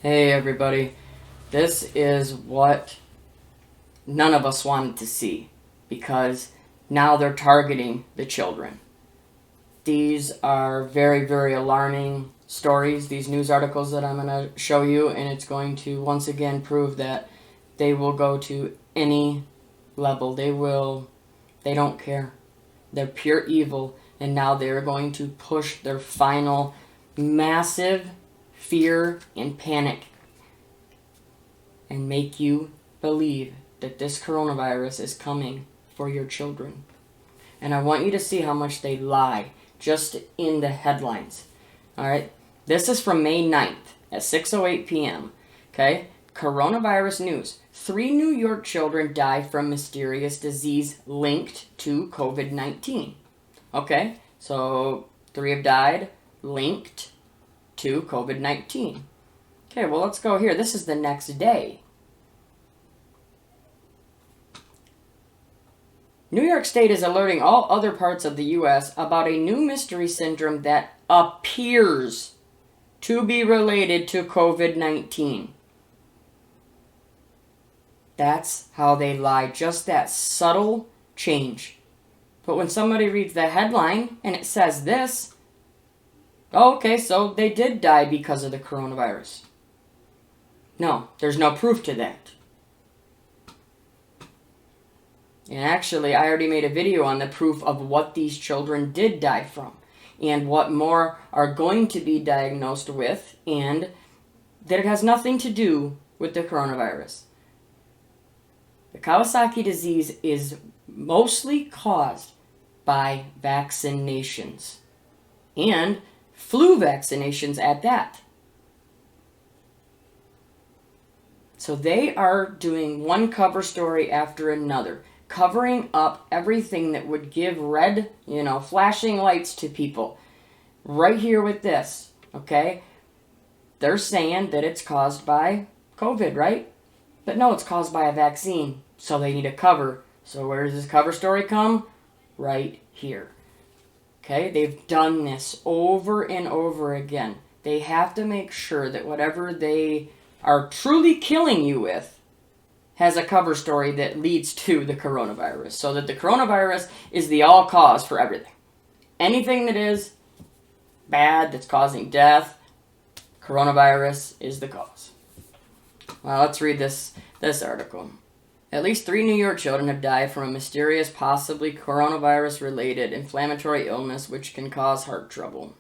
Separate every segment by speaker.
Speaker 1: Hey everybody, this is what none of us wanted to see because now they're targeting the children. These are very, very alarming stories, these news articles that I'm going to show you, and it's going to once again prove that they will go to any level. They don't care. They're pure evil, and now they're going to push their final massive fear and panic and make you believe that this coronavirus is coming for your children. And I want you to see how much they lie just in the headlines. Alright? This is from May 9th at 6:08 p.m. Okay? Coronavirus news. 3 New York children die from mysterious disease linked to COVID-19. Okay? So 3 have died linked to COVID-19. Okay, well, let's go here. This is the next day. New York State is alerting all other parts of the U.S. about a new mystery syndrome that appears to be related to COVID-19. That's how they lie, just that subtle change. But when somebody reads the headline and it says this, oh, okay, so they did die because of the coronavirus. No, there's no proof to that. And actually, I already made a video on the proof of what these children did die from and what more are going to be diagnosed with, and that it has nothing to do with the coronavirus. The Kawasaki disease is mostly caused by vaccinations, and flu vaccinations at that. So they are doing one cover story after another, covering up everything that would give red, flashing lights to people. Right here with this, okay? They're saying that it's caused by COVID, right? But no, it's caused by a vaccine, so they need a cover. So where does this cover story come? Right here. Okay, they've done this over and over again. They have to make sure that whatever they are truly killing you with has a cover story that leads to the coronavirus, so that the coronavirus is the all cause for everything. Anything that is bad, that's causing death, coronavirus is the cause. Well, let's read this article. At least 3 New York children have died from a mysterious, possibly coronavirus-related inflammatory illness which can cause heart trouble.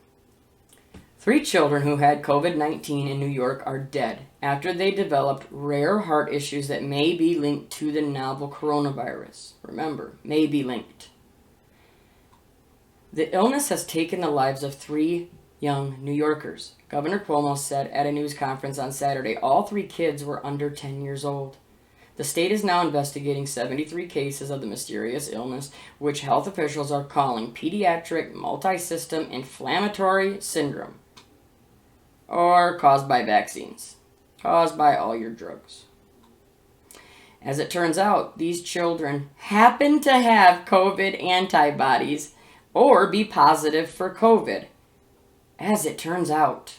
Speaker 1: 3 children who had COVID-19 in New York are dead after they developed rare heart issues that may be linked to the novel coronavirus. Remember, may be linked. The illness has taken the lives of 3 young New Yorkers. Governor Cuomo said at a news conference on Saturday all 3 kids were under 10 years old. The state is now investigating 73 cases of the mysterious illness, which health officials are calling pediatric multisystem inflammatory syndrome, or caused by vaccines, caused by all your drugs. As it turns out, these children happen to have COVID antibodies or be positive for COVID, as it turns out.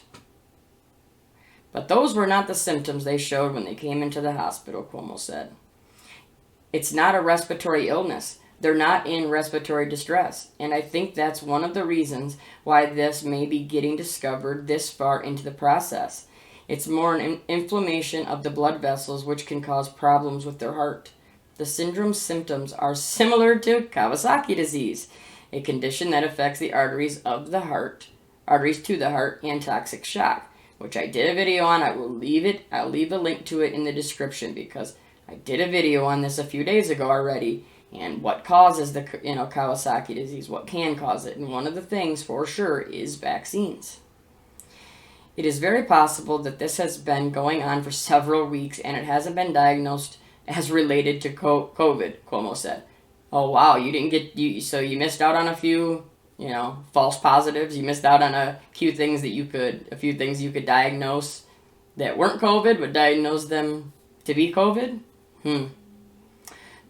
Speaker 1: But those were not the symptoms they showed when they came into the hospital, Cuomo said. It's not a respiratory illness. They're not in respiratory distress. And I think that's one of the reasons why this may be getting discovered this far into the process. It's more an inflammation of the blood vessels, which can cause problems with their heart. The syndrome's symptoms are similar to Kawasaki disease, a condition that affects the arteries to the heart, and toxic shock, which I did a video on. I'll leave a link to it in the description because I did a video on this a few days ago already, and what causes the Kawasaki disease, what can cause it, and one of the things for sure is vaccines. It is very possible that this has been going on for several weeks and it hasn't been diagnosed as related to COVID, Cuomo said. Oh wow, so you missed out on a few false positives. You missed out on a few things you could diagnose that weren't COVID, but diagnose them to be COVID.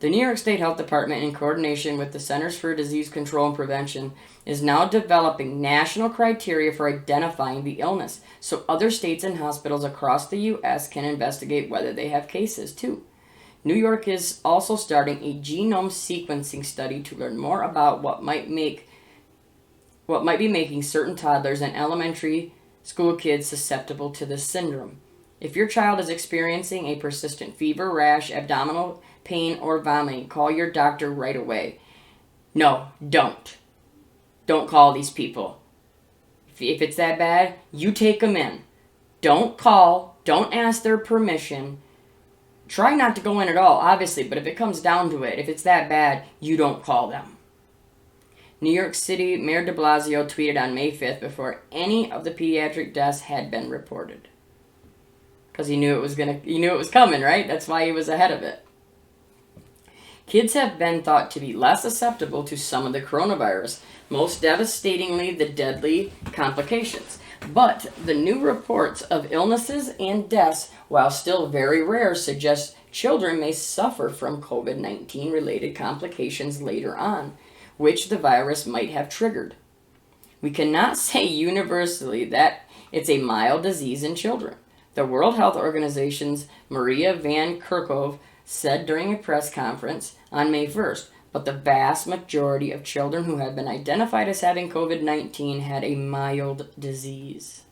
Speaker 1: The New York State Health Department, in coordination with the Centers for Disease Control and Prevention, is now developing national criteria for identifying the illness, so other states and hospitals across the U.S. can investigate whether they have cases too. New York is also starting a genome sequencing study to learn more about what might be making certain toddlers and elementary school kids susceptible to this syndrome. If your child is experiencing a persistent fever, rash, abdominal pain, or vomiting, call your doctor right away. No, don't. Don't call these people. If it's that bad, you take them in. Don't call. Don't ask their permission. Try not to go in at all, obviously, but if it comes down to it, if it's that bad, you don't call them. New York City Mayor de Blasio tweeted on May 5th before any of the pediatric deaths had been reported. Because he knew it was coming, right? That's why he was ahead of it. Kids have been thought to be less susceptible to some of the coronavirus, most devastatingly the deadly complications. But the new reports of illnesses and deaths, while still very rare, suggest children may suffer from COVID-19 related complications later on, which the virus might have triggered. We cannot say universally that it's a mild disease in children. The World Health Organization's Maria Van Kerkhove said during a press conference on May 1st, but the vast majority of children who have been identified as having COVID-19 had a mild disease.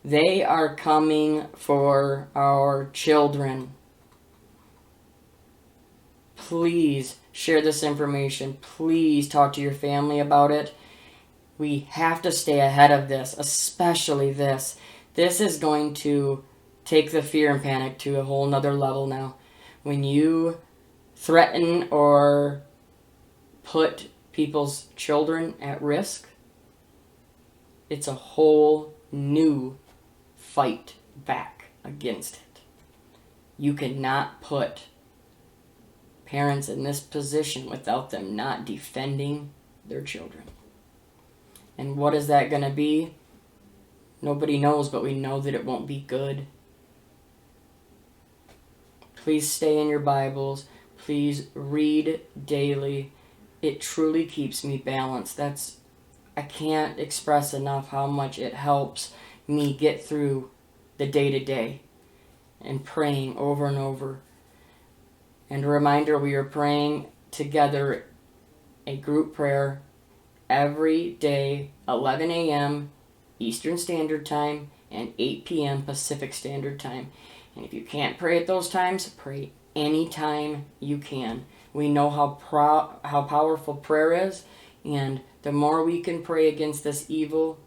Speaker 1: They are coming for our children. Please share this information. Please talk to your family about it. We have to stay ahead of this, especially this. This is going to take the fear and panic to a whole nother level now. When you threaten or put people's children at risk, it's a whole new fight back against it. You cannot put parents in this position without them not defending their children. And what is that going to be? Nobody knows, but we know that it won't be good. Please stay in your Bibles. Please read daily. It truly keeps me balanced. I can't express enough how much it helps me get through the day-to-day and praying over and over. And a reminder, we are praying together a group prayer every day, 11 a.m. Eastern Standard Time and 8 p.m. Pacific Standard Time. And if you can't pray at those times, pray anytime you can. We know how powerful prayer is, and the more we can pray against this evil,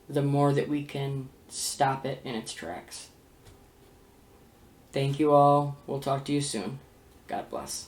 Speaker 1: the more that we can stop it in its tracks. Thank you all. We'll talk to you soon. God bless.